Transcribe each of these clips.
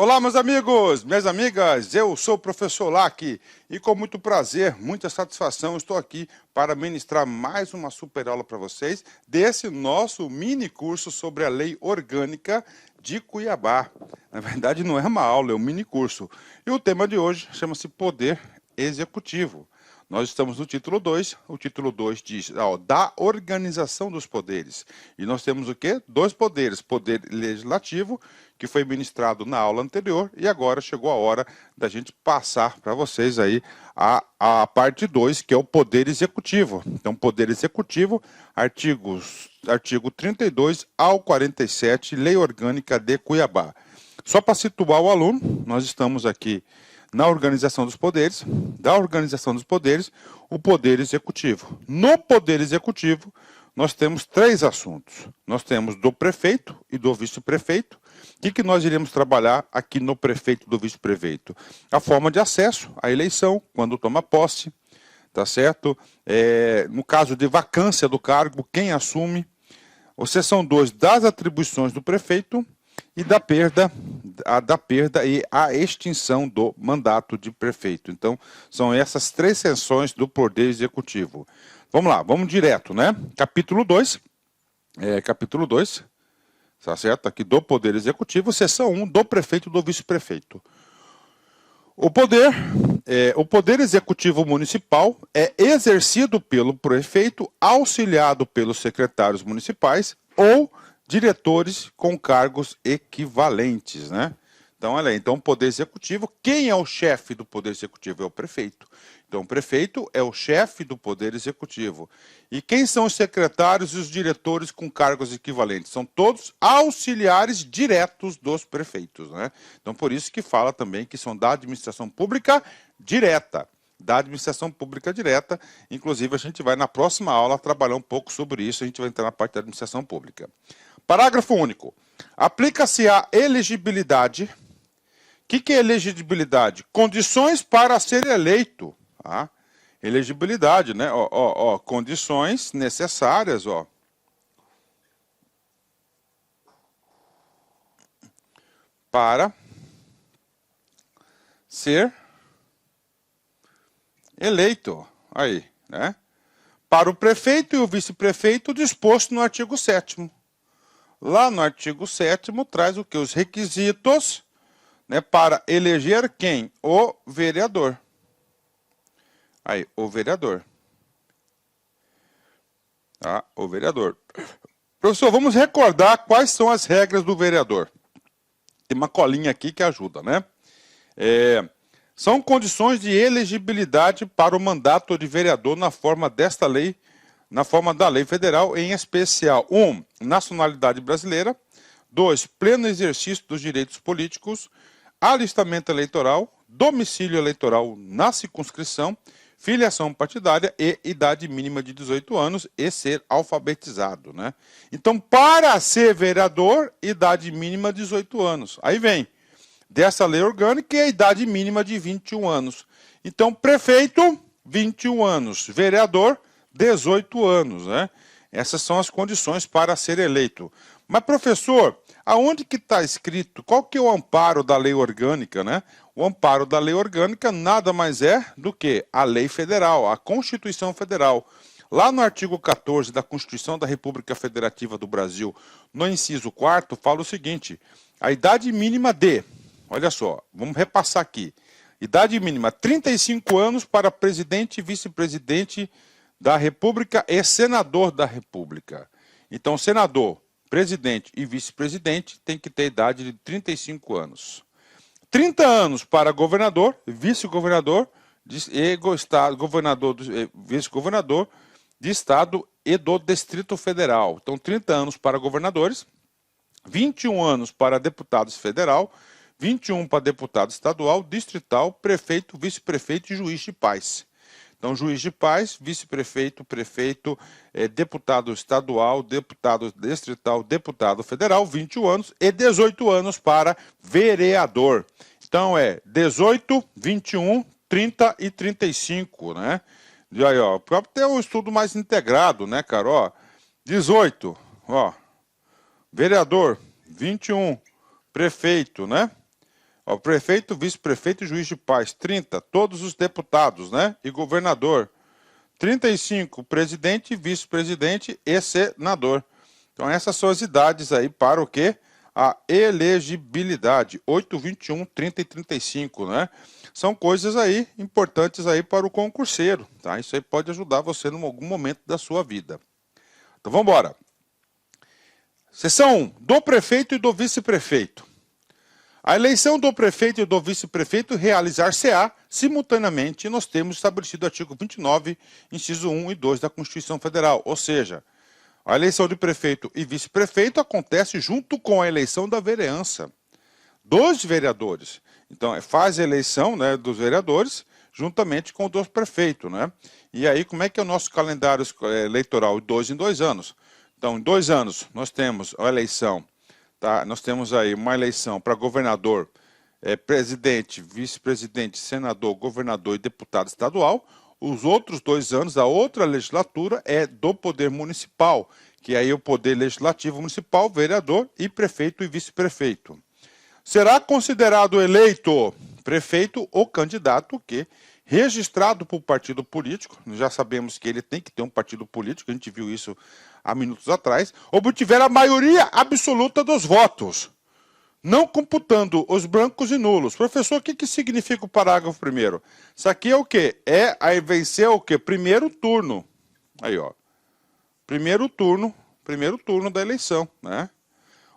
Olá, meus amigos, minhas amigas, eu sou o professor Lac e com muito prazer, muita satisfação, estou aqui para ministrar mais uma super aula para vocês desse nosso mini curso sobre a Lei Orgânica de Cuiabá. Na verdade, não é uma aula, é um mini curso. E o tema de hoje chama-se Poder Executivo. Nós estamos no título 2, o título 2 diz da organização dos poderes. E nós temos o quê? Dois poderes, poder legislativo, que foi ministrado na aula anterior, e agora chegou a hora da gente passar para vocês aí a parte 2, que é o poder executivo. Então, poder executivo, artigo 32 ao 47, Lei Orgânica de Cuiabá. Só para situar o aluno, nós estamos aqui na organização dos poderes, da organização dos poderes, o poder executivo. No poder executivo, nós temos três assuntos. Nós temos do prefeito e do vice-prefeito. O que nós iremos trabalhar aqui no prefeito e do vice-prefeito? A forma de acesso à eleição, quando toma posse, tá certo? No caso de vacância do cargo, quem assume. A seção 2 das atribuições do prefeito e da perda e a extinção do mandato de prefeito. Então, são essas três seções do Poder Executivo. Vamos lá, vamos direto, né? Capítulo 2, tá certo? Aqui do Poder Executivo, seção 1 do prefeito e do vice-prefeito. O poder executivo municipal é exercido pelo prefeito, auxiliado pelos secretários municipais ou diretores com cargos equivalentes, né? Então, olha aí, então o poder executivo, quem é o chefe do poder executivo? É o prefeito. Então, o prefeito é o chefe do poder executivo. E quem são os secretários e os diretores com cargos equivalentes? São todos auxiliares diretos dos prefeitos, né? Então, por isso que fala também que são da administração pública direta. Da administração pública direta. Inclusive, a gente vai na próxima aula trabalhar um pouco sobre isso, a gente vai entrar na parte da administração pública. Parágrafo único. Aplica-se a elegibilidade. O que é elegibilidade? Condições para ser eleito. Tá? Elegibilidade, né? Condições necessárias, para ser eleito. Aí, né? Para o prefeito e o vice-prefeito disposto no artigo 7º. Lá no artigo 7º traz o que? Os requisitos, né, para eleger quem? O vereador. Aí, o vereador. Tá? O vereador. Professor, vamos recordar quais são as regras do vereador. Tem uma colinha aqui que ajuda, né? São condições de elegibilidade para o mandato de vereador na forma desta lei, na forma da lei federal, em especial 1. Nacionalidade brasileira. 2. Pleno exercício dos direitos políticos. Alistamento eleitoral. Domicílio eleitoral na circunscrição. Filiação partidária e idade mínima de 18 anos e ser alfabetizado, né? Então, para ser vereador, idade mínima de 18 anos. Aí vem dessa lei orgânica e a idade mínima de 21 anos. Então, prefeito, 21 anos. Vereador, 18 anos, né? Essas são as condições para ser eleito. Mas, professor, aonde que está escrito? Qual que é o amparo da lei orgânica, né? O amparo da lei orgânica nada mais é do que a lei federal, a Constituição Federal. Lá no artigo 14 da Constituição da República Federativa do Brasil, no inciso 4º, fala o seguinte: a idade mínima de, olha só, vamos repassar aqui, idade mínima 35 anos para presidente e vice-presidente da República e senador da República. Então, senador, presidente e vice-presidente tem que ter idade de 35 anos. 30 anos para governador, vice-governador e governador, vice-governador de estado e do Distrito Federal. Então, 30 anos para governadores, 21 anos para deputados federal, 21 para deputado estadual, distrital, prefeito, vice-prefeito e juiz de paz. Então, juiz de paz, vice-prefeito, prefeito, deputado estadual, deputado distrital, deputado federal, 21 anos e 18 anos para vereador. Então, 18, 21, 30 e 35, né? E aí, ó, para ter um estudo mais integrado, né, cara? Ó, 18, ó, vereador, 21, prefeito, né? Ó, prefeito, vice-prefeito e juiz de paz, 30. Todos os deputados, né? E governador. 35, presidente, vice-presidente e senador. Então essas são as idades aí para o quê? A elegibilidade, 8, 21, 30 e 35, né? São coisas aí importantes aí para o concurseiro, tá? Isso aí pode ajudar você em algum momento da sua vida. Então vamos embora. Seção 1, do prefeito e do vice-prefeito. A eleição do prefeito e do vice-prefeito realizar-se-á simultaneamente nos termos estabelecidos no artigo 29, inciso 1 e 2 da Constituição Federal. Ou seja, a eleição de prefeito e vice-prefeito acontece junto com a eleição da vereança dos vereadores. Então, faz a eleição, né, dos vereadores juntamente com o dos prefeitos, né? E aí, como é que é o nosso calendário eleitoral? De 2 em 2 anos. Então, em 2 anos, nós temos a eleição. Tá? Nós temos aí uma eleição para governador, presidente, vice-presidente, senador, governador e deputado estadual. Os outros 2 anos, a outra legislatura é do poder municipal, que aí é o poder legislativo municipal, vereador e prefeito e vice-prefeito. Será considerado eleito prefeito o candidato que, registrado por partido político, já sabemos que ele tem que ter um partido político, a gente viu isso há minutos atrás, obtiver a maioria absoluta dos votos, não computando os brancos e nulos. Professor, o que significa o parágrafo primeiro? Isso aqui é o quê? Aí vencer o quê? Primeiro turno. Aí, ó. Primeiro turno da eleição, né?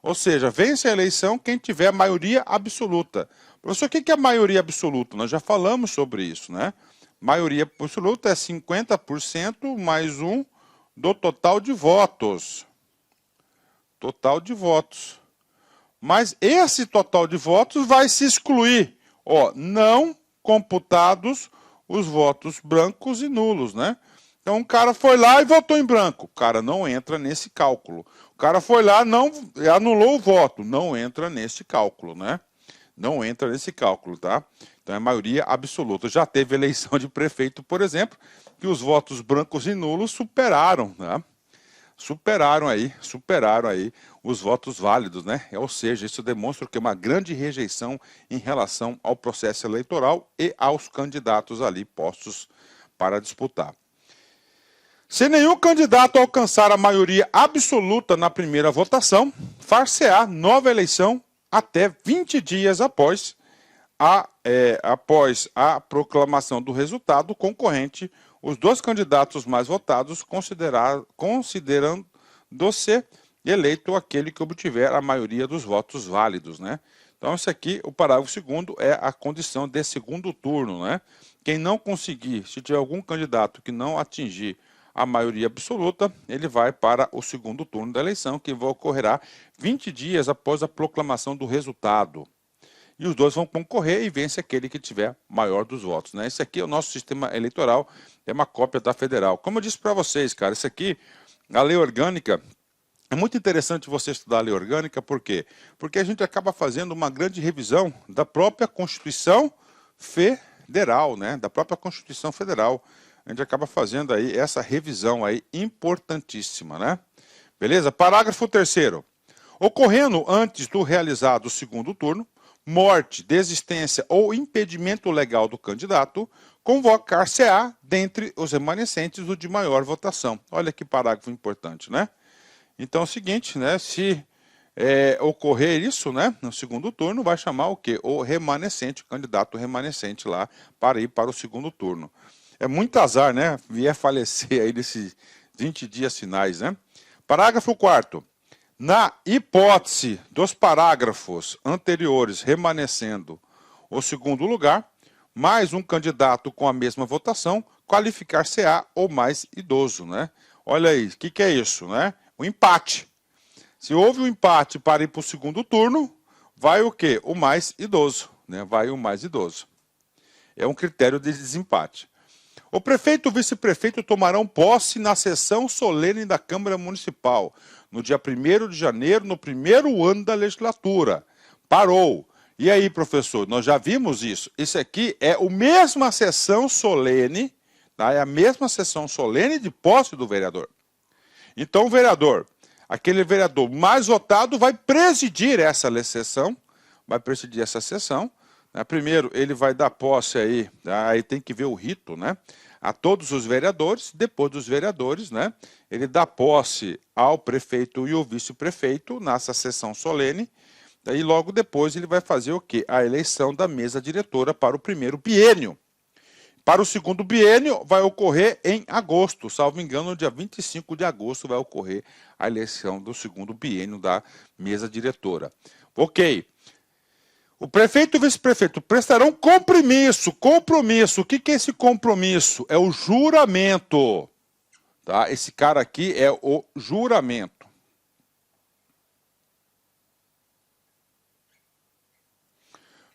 Ou seja, vence a eleição quem tiver a maioria absoluta. Professor, o que é a maioria absoluta? Nós já falamos sobre isso, né? Maioria absoluta é 50% mais 1 do total de votos. Total de votos. Mas esse total de votos vai se excluir. Ó, não computados os votos brancos e nulos, né? Então o cara foi lá e votou em branco. O cara não entra nesse cálculo. O cara foi lá, não anulou o voto. Não entra nesse cálculo, né? Não entra nesse cálculo, tá? Então é maioria absoluta. Já teve eleição de prefeito, por exemplo, que os votos brancos e nulos superaram, né? Superaram aí os votos válidos, né? Ou seja, isso demonstra que é uma grande rejeição em relação ao processo eleitoral e aos candidatos ali postos para disputar. Se nenhum candidato alcançar a maioria absoluta na primeira votação, far-se-á nova eleição até 20 dias após a proclamação do resultado concorrente, os 2 candidatos mais votados considerando-se eleito aquele que obtiver a maioria dos votos válidos, né? Então, isso aqui, o parágrafo 2º, é a condição de segundo turno, né? Quem não conseguir, se tiver algum candidato que não atingir a maioria absoluta, ele vai para o segundo turno da eleição, que ocorrerá 20 dias após a proclamação do resultado. E os 2 vão concorrer e vence aquele que tiver maior dos votos, né? Esse aqui é o nosso sistema eleitoral, é uma cópia da federal. Como eu disse para vocês, cara, isso aqui, a lei orgânica, é muito interessante você estudar a lei orgânica, por quê? Porque a gente acaba fazendo uma grande revisão da própria Constituição Federal, né? Da própria Constituição Federal. A gente acaba fazendo aí essa revisão aí importantíssima, né? Beleza? Parágrafo 3º. Ocorrendo antes do realizado o segundo turno, morte, desistência ou impedimento legal do candidato, convocar-se-á dentre os remanescentes o de maior votação. Olha que parágrafo importante, né? Então é o seguinte, né? Se ocorrer isso, né, no segundo turno, vai chamar o quê? O remanescente, o candidato remanescente lá, para ir para o segundo turno. É muito azar, né? Vier falecer aí nesses 20 dias finais, né? Parágrafo 4º. Na hipótese dos parágrafos anteriores remanescendo o segundo lugar, mais um candidato com a mesma votação, qualificar-se-á o mais idoso, né? Olha aí, o que é isso, né? O empate. Se houve um empate para ir para o segundo turno, vai o quê? O mais idoso, né? Vai o mais idoso. É um critério de desempate. O prefeito e o vice-prefeito tomarão posse na sessão solene da Câmara Municipal, no dia 1º de janeiro, no primeiro ano da legislatura. Parou. E aí, professor, nós já vimos isso. Isso aqui é a mesma sessão solene, tá? É a mesma sessão solene de posse do vereador. Então, o vereador, aquele vereador mais votado vai presidir essa sessão, né? Primeiro, ele vai dar posse aí, aí tem que ver o rito, né? A todos os vereadores, depois dos vereadores, né? Ele dá posse ao prefeito e ao vice-prefeito nessa sessão solene, e logo depois ele vai fazer o quê? A eleição da mesa diretora para o primeiro biênio. Para o segundo biênio vai ocorrer em agosto, salvo engano, no dia 25 de agosto vai ocorrer a eleição do segundo biênio da mesa diretora. Ok. O prefeito e o vice-prefeito prestarão compromisso. O que é esse compromisso? É o juramento. Tá? Esse cara aqui é o juramento.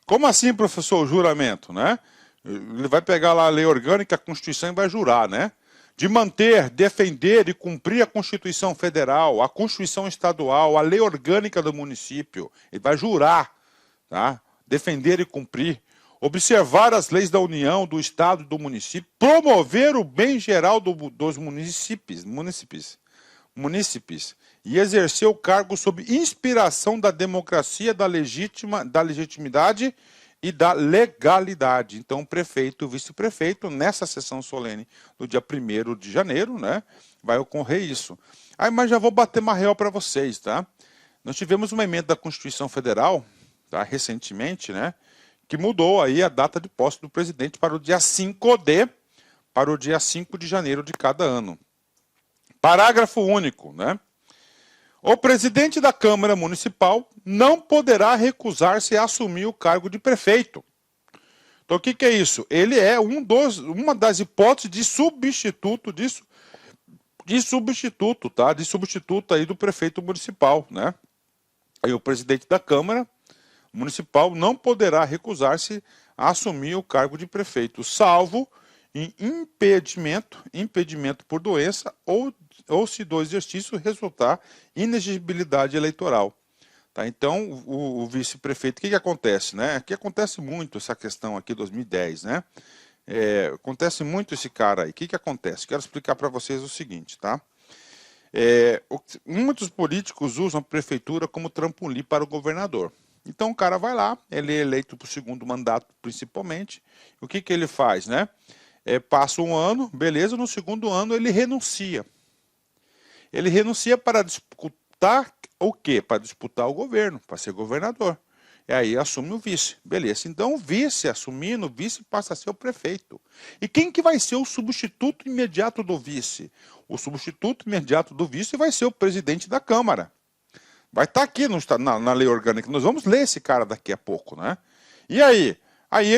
Como assim, professor, o juramento, né? Ele vai pegar lá a lei orgânica, a Constituição e vai jurar, né? De manter, defender e cumprir a Constituição Federal, a Constituição Estadual, a lei orgânica do município. Ele vai jurar, tá? Defender e cumprir. Observar as leis da União, do Estado e do município. Promover o bem geral dos munícipes. E exercer o cargo sob inspiração da democracia, da legitimidade e da legalidade. Então, o prefeito e o vice-prefeito, nessa sessão solene do dia 1º de janeiro, né, vai ocorrer isso. Aí, mas já vou bater uma real para vocês, tá? Nós tivemos uma emenda da Constituição Federal, tá, recentemente, né, que mudou aí a data de posse do presidente para o dia 5 de janeiro de cada ano. Parágrafo único, né? O presidente da Câmara Municipal não poderá recusar-se a assumir o cargo de prefeito. Então, o que é isso? Ele é uma das hipóteses de substituto, tá? De substituto aí do prefeito municipal, né? Aí o presidente da Câmara Municipal não poderá recusar-se a assumir o cargo de prefeito, salvo em impedimento por doença ou se do exercício resultar inexigibilidade eleitoral. Tá? Então, o vice-prefeito, o que acontece? Né? Aqui acontece muito essa questão aqui, 2010, né? Acontece muito esse cara aí. O que acontece? Quero explicar para vocês o seguinte, tá? Muitos políticos usam a prefeitura como trampolim para o governador. Então, o cara vai lá, ele é eleito para o segundo mandato, principalmente. O que ele faz, né? Passa um ano, beleza, no segundo ano ele renuncia. Ele renuncia para disputar o quê? Para disputar o governo, para ser governador. E aí assume o vice. Beleza, então o vice assumindo, o vice passa a ser o prefeito. E quem que vai ser o substituto imediato do vice? O substituto imediato do vice vai ser o presidente da Câmara. Vai estar aqui na lei orgânica. Nós vamos ler esse cara daqui a pouco, né? E aí? Aí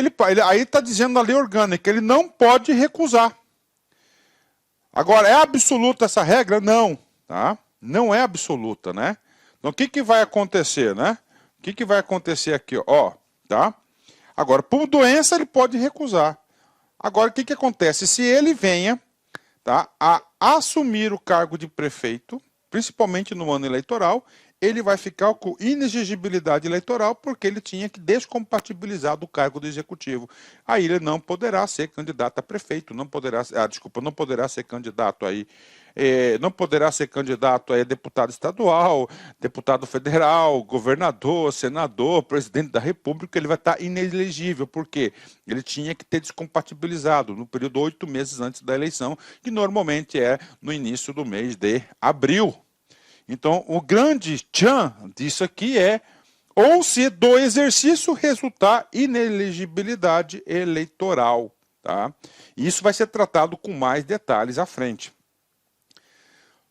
está dizendo na lei orgânica, ele não pode recusar. Agora, é absoluta essa regra? Não, tá? Não é absoluta, né? Então, o que vai acontecer, né? O que vai acontecer aqui, ó, tá? Agora, por doença, ele pode recusar. Agora, o que acontece? Se ele venha, tá, a assumir o cargo de prefeito, principalmente no ano eleitoral, ele vai ficar com inexigibilidade eleitoral porque ele tinha que descompatibilizar do cargo do executivo. Aí ele não poderá ser candidato a prefeito, não poderá ser candidato aí, não poderá ser candidato a deputado estadual, deputado federal, governador, senador, presidente da República. Ele vai estar inelegível, porque ele tinha que ter descompatibilizado no período de 8 meses antes da eleição, que normalmente é no início do mês de abril. Então, o grande tchan disso aqui é, ou se do exercício resultar inelegibilidade eleitoral. Tá? E isso vai ser tratado com mais detalhes à frente.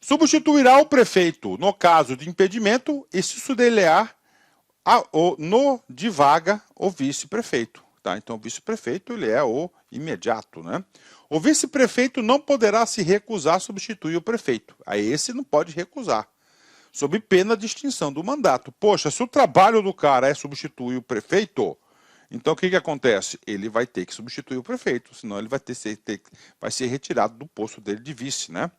Substituirá o prefeito no caso de impedimento e sucederá de vaga o vice-prefeito. Tá? Então, o vice-prefeito ele é o imediato, né? O vice-prefeito não poderá se recusar a substituir o prefeito. Aí esse não pode recusar, sob pena de extinção do mandato. Poxa, se o trabalho do cara é substituir o prefeito, então o que acontece? Ele vai ter que substituir o prefeito, senão ele vai ser retirado do posto dele de vice, né?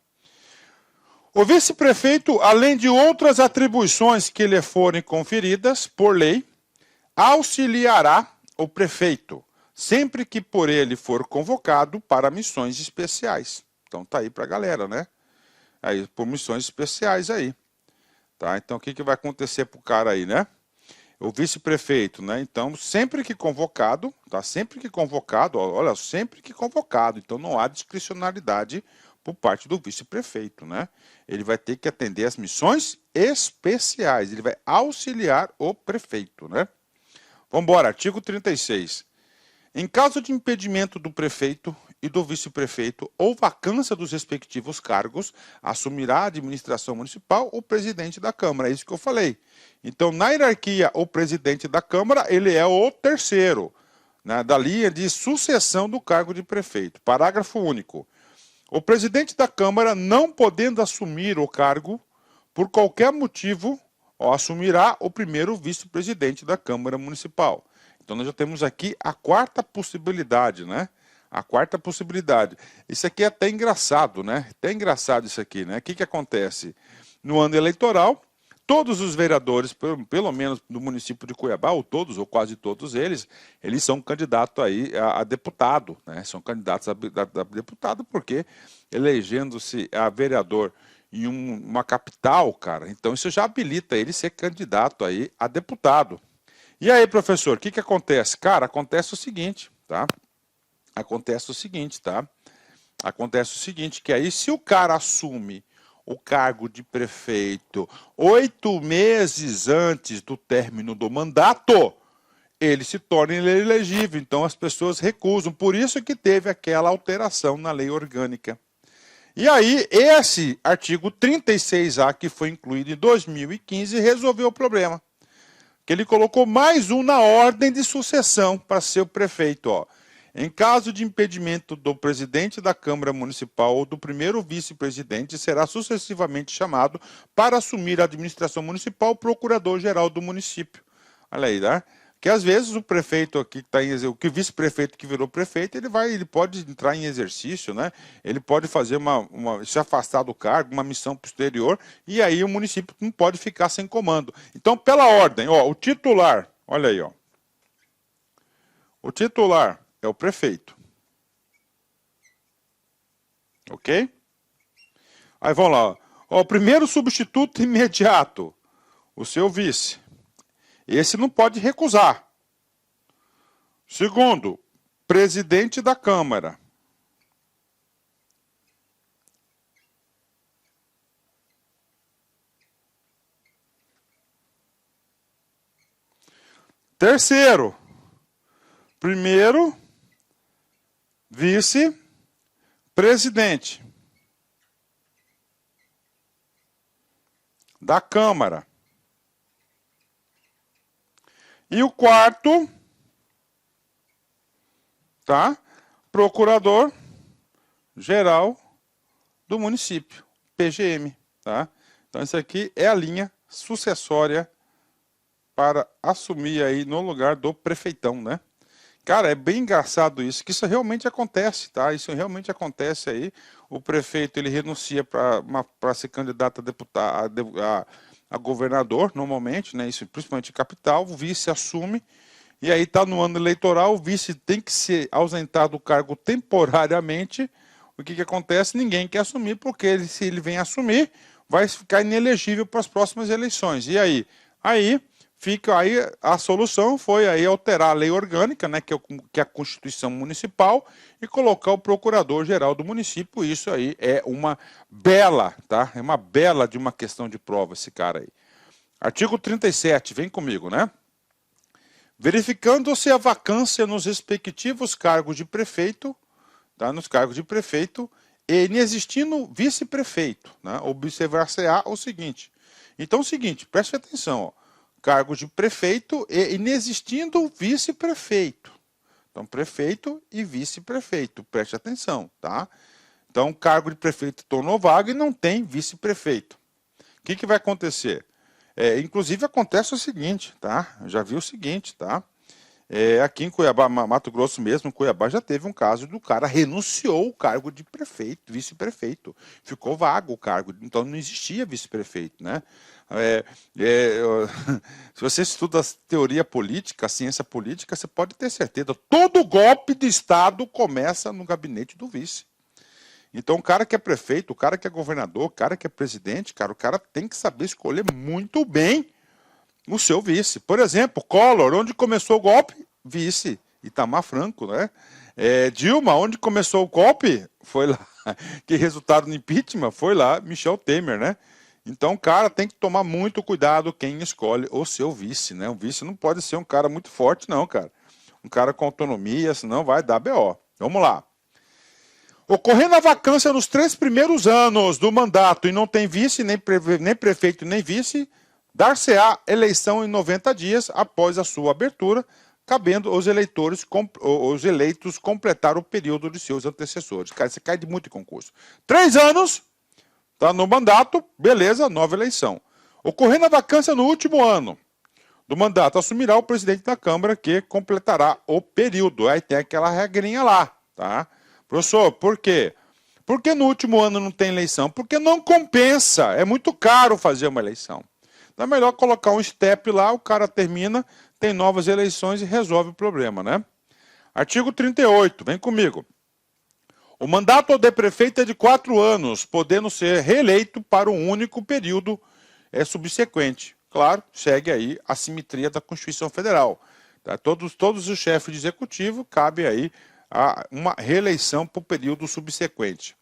O vice-prefeito, além de outras atribuições que lhe forem conferidas por lei, auxiliará o prefeito, sempre que por ele for convocado para missões especiais. Então tá aí pra galera, né? Aí, por missões especiais aí. Tá? Então, o que vai acontecer pro cara aí, né? o vice-prefeito, né? Então, sempre que convocado, tá? Sempre que convocado, olha, sempre que convocado. Então, não há discricionalidade por parte do vice-prefeito, né? Ele vai ter que atender as missões especiais, ele vai auxiliar o prefeito, né? Vamos embora, artigo 36. Em caso de impedimento do prefeito e do vice-prefeito ou vacância dos respectivos cargos, assumirá a administração municipal o presidente da Câmara. É isso que eu falei. Então, na hierarquia, o presidente da Câmara, ele é o terceiro, né, da linha de sucessão do cargo de prefeito. Parágrafo único. O presidente da Câmara, não podendo assumir o cargo, por qualquer motivo, assumirá o primeiro vice-presidente da Câmara Municipal. Então, nós já temos aqui a quarta possibilidade, né? A quarta possibilidade. Isso aqui é até engraçado, né? Até engraçado isso aqui, né? O que acontece? No ano eleitoral, todos os vereadores, pelo menos do município de Cuiabá, ou todos, ou quase todos eles são candidatos aí a deputado, né? São candidatos a deputado porque elegendo-se a vereador em uma capital, cara, então isso já habilita ele ser candidato aí a deputado. E aí, professor, o que acontece? Cara, acontece o seguinte, tá? Acontece o seguinte, que aí se o cara assume o cargo de prefeito 8 meses antes do término do mandato, ele se torna inelegível, então as pessoas recusam. Por isso que teve aquela alteração na lei orgânica. E aí, esse artigo 36A, que foi incluído em 2015, resolveu o problema. Que ele colocou mais um na ordem de sucessão para ser o prefeito. Ó. Em caso de impedimento do presidente da Câmara Municipal ou do primeiro vice-presidente, será sucessivamente chamado para assumir a administração municipal o procurador-geral do município. Olha aí, né? Que às vezes o prefeito aqui está em o vice-prefeito que virou prefeito, ele pode entrar em exercício, né? Ele pode fazer se afastar do cargo, uma missão posterior, e aí o município não pode ficar sem comando. Então, pela ordem, ó, o titular, olha aí, ó. O titular é o prefeito. Ok? Aí vamos lá. Ó, o primeiro substituto imediato, o seu vice. Esse não pode recusar. Segundo, presidente da Câmara. Terceiro, primeiro vice-presidente da Câmara. E o quarto, tá? Procurador-geral do município, PGM, tá? Então, isso aqui é a linha sucessória para assumir aí no lugar do prefeitão, né? Cara, é bem engraçado isso, que isso realmente acontece, tá? Isso realmente acontece aí. O prefeito, ele renuncia para ser candidato a deputado, a governador, normalmente, né? Isso principalmente em capital, o vice assume, e aí está no ano eleitoral, o vice tem que ser ausentado do cargo temporariamente. O que acontece? Ninguém quer assumir, porque se ele vem assumir, vai ficar inelegível para as próximas eleições. E aí? Aí a solução foi aí alterar a lei orgânica, né, que é a Constituição Municipal, e colocar o procurador-geral do município. Isso aí é uma bela, tá? É uma bela de uma questão de prova esse cara aí. Artigo 37, vem comigo, né? Verificando-se a vacância nos respectivos cargos de prefeito, tá? Nos cargos de prefeito, e inexistindo vice-prefeito, né? Observar-se-á o seguinte. Então, é o seguinte, preste atenção, ó. Cargos de prefeito e inexistindo vice-prefeito. Então, prefeito e vice-prefeito, preste atenção, tá? Então, cargo de prefeito tornou vaga e não tem vice-prefeito. O que vai acontecer? Inclusive, acontece o seguinte, tá? Eu já vi o seguinte, tá? Aqui em Cuiabá, Mato Grosso mesmo, em Cuiabá, já teve um caso do cara renunciou o cargo de prefeito, vice-prefeito. Ficou vago o cargo, então não existia vice-prefeito, né? Se você estuda a teoria política, a ciência política, você pode ter certeza, todo golpe de Estado começa no gabinete do vice. Então, o cara que é prefeito, o cara que é governador, o cara que é presidente, cara, o cara tem que saber escolher muito bem o seu vice. Por exemplo, Collor, onde começou o golpe? Vice. Itamar Franco, né? Dilma, onde começou o golpe? Foi lá. Que resultado no impeachment? Foi lá, Michel Temer, né? Então, cara, tem que tomar muito cuidado quem escolhe o seu vice, né? O vice não pode ser um cara muito forte, não, cara. Um cara com autonomia, senão vai dar BO. Vamos lá. Ocorrendo a vacância nos 3 primeiros anos do mandato e não tem vice, nem prefeito, nem vice, dar-se-á eleição em 90 dias após a sua abertura, cabendo os eleitos completar o período de seus antecessores. Cara, você cai de muito em concurso. 3 anos, tá no mandato, beleza, nova eleição. Ocorrendo a vacância no último ano do mandato, assumirá o presidente da Câmara, que completará o período. Aí tem aquela regrinha lá, tá? Professor, por quê? Porque no último ano não tem eleição? Porque não compensa, é muito caro fazer uma eleição. Então é melhor colocar um step lá, o cara termina, tem novas eleições e resolve o problema, né? Artigo 38, vem comigo. O mandato de prefeito é de 4 anos, podendo ser reeleito para um único período subsequente. Claro, segue aí a simetria da Constituição Federal. Tá? Todos os chefes de executivo cabe aí a uma reeleição para o período subsequente.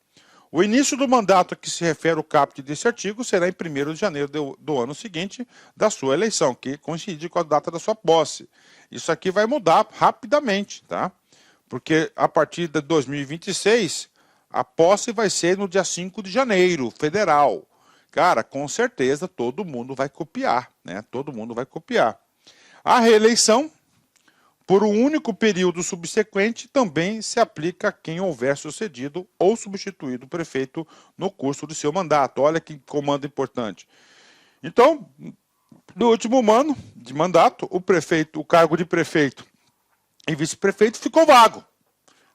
O início do mandato a que se refere o caput desse artigo será em 1º de janeiro do ano seguinte da sua eleição, que coincide com a data da sua posse. Isso aqui vai mudar rapidamente, tá? Porque a partir de 2026, a posse vai ser no dia 5 de janeiro, federal. Cara, com certeza todo mundo vai copiar, né? Todo mundo vai copiar. A reeleição por um único período subsequente também se aplica a quem houver sucedido ou substituído o prefeito no curso de seu mandato. Olha que comando importante. Então, no último ano de mandato, o cargo de prefeito e vice-prefeito ficou vago.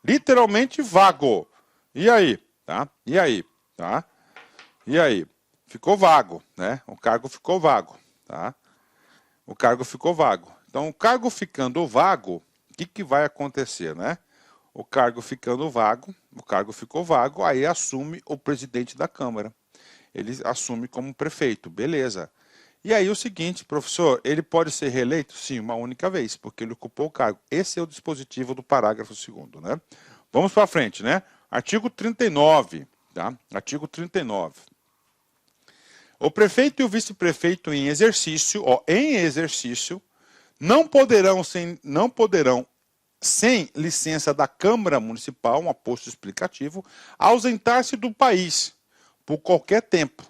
Literalmente vago. E aí? Tá? E aí? Tá? E aí? Ficou vago, né? O cargo ficou vago, tá? O cargo ficou vago. Então, o cargo ficando vago, o que vai acontecer, né? O cargo ficando vago, o cargo ficou vago, aí assume o presidente da Câmara. Ele assume como prefeito, beleza. E aí o seguinte, professor, ele pode ser reeleito? Sim, uma única vez, porque ele ocupou o cargo. Esse é o dispositivo do parágrafo 2º, né? Vamos para frente, né? Artigo 39, tá? Artigo 39. O prefeito e o vice-prefeito em exercício, não poderão, sem licença da Câmara Municipal, um aposto explicativo, ausentar-se do país por qualquer tempo,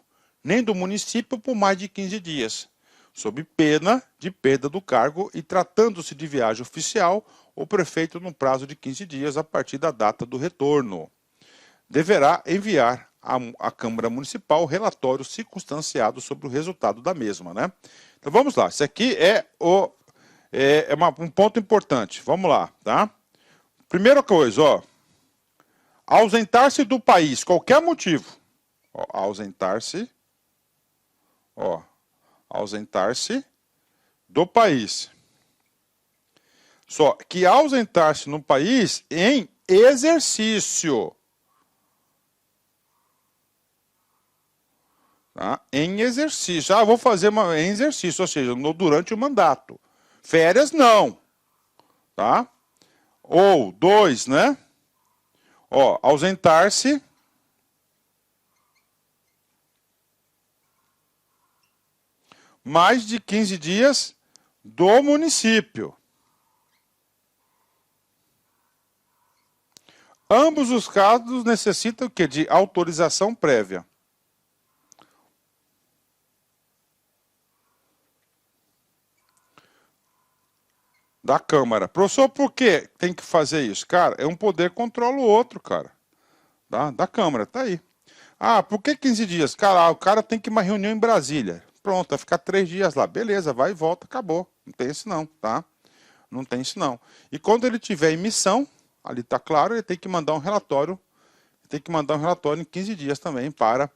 nem do município por mais de 15 dias, sob pena de perda do cargo e tratando-se de viagem oficial, o prefeito, no prazo de 15 dias a partir da data do retorno, deverá enviar à Câmara Municipal relatório circunstanciado sobre o resultado da mesma, né? Então vamos lá, isso aqui é um ponto importante. Vamos lá, tá? Primeira coisa, ó. Ausentar-se do país, qualquer motivo. Ó, ausentar-se do país. Só que ausentar-se no país em exercício. Tá? Em exercício. Ah, vou fazer em exercício, ou seja, durante o mandato. Férias, não. Tá? Ou 2, né? Ó, ausentar-se mais de 15 dias do município. Ambos os casos necessitam o quê? De autorização prévia. Da Câmara. Professor, por que tem que fazer isso? Cara, é um poder que controla o outro, cara. Tá? Da Câmara, tá aí. Ah, por que 15 dias? Cara, o cara tem que ir uma reunião em Brasília. Pronto, vai ficar 3 dias lá. Beleza, vai e volta, acabou. Não tem isso não, tá? Não tem isso não. E quando ele tiver em missão, ali tá claro, ele tem que mandar um relatório. Tem que mandar um relatório em 15 dias também para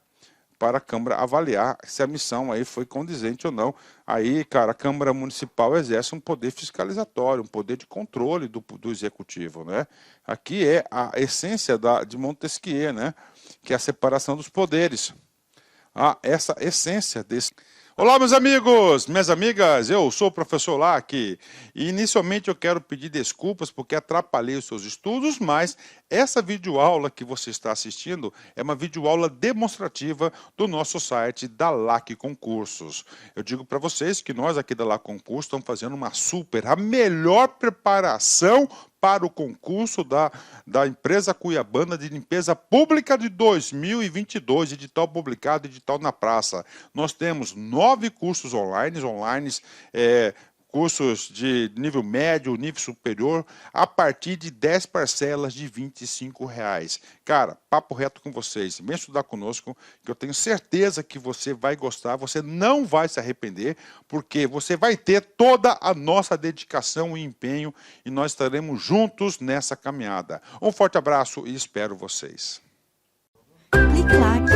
a Câmara avaliar se a missão aí foi condizente ou não. Aí, cara, a Câmara Municipal exerce um poder fiscalizatório, um poder de controle do Executivo, né? Aqui é a essência de Montesquieu, né? Que é a separação dos poderes. Essa essência desse... Olá, meus amigos, minhas amigas, eu sou o professor Lac e inicialmente eu quero pedir desculpas porque atrapalhei os seus estudos, mas essa videoaula que você está assistindo é uma videoaula demonstrativa do nosso site da LAC Concursos. Eu digo para vocês que nós aqui da LAC Concursos estamos fazendo a melhor preparação para o concurso da empresa cuiabana de limpeza pública de 2022, edital publicado, edital na praça. Nós temos 9 cursos online, cursos de nível médio, nível superior, a partir de 10 parcelas de R$ 25. Cara, papo reto com vocês, vem estudar conosco, que eu tenho certeza que você vai gostar, você não vai se arrepender, porque você vai ter toda a nossa dedicação e empenho, e nós estaremos juntos nessa caminhada. Um forte abraço e espero vocês. Clique Lac.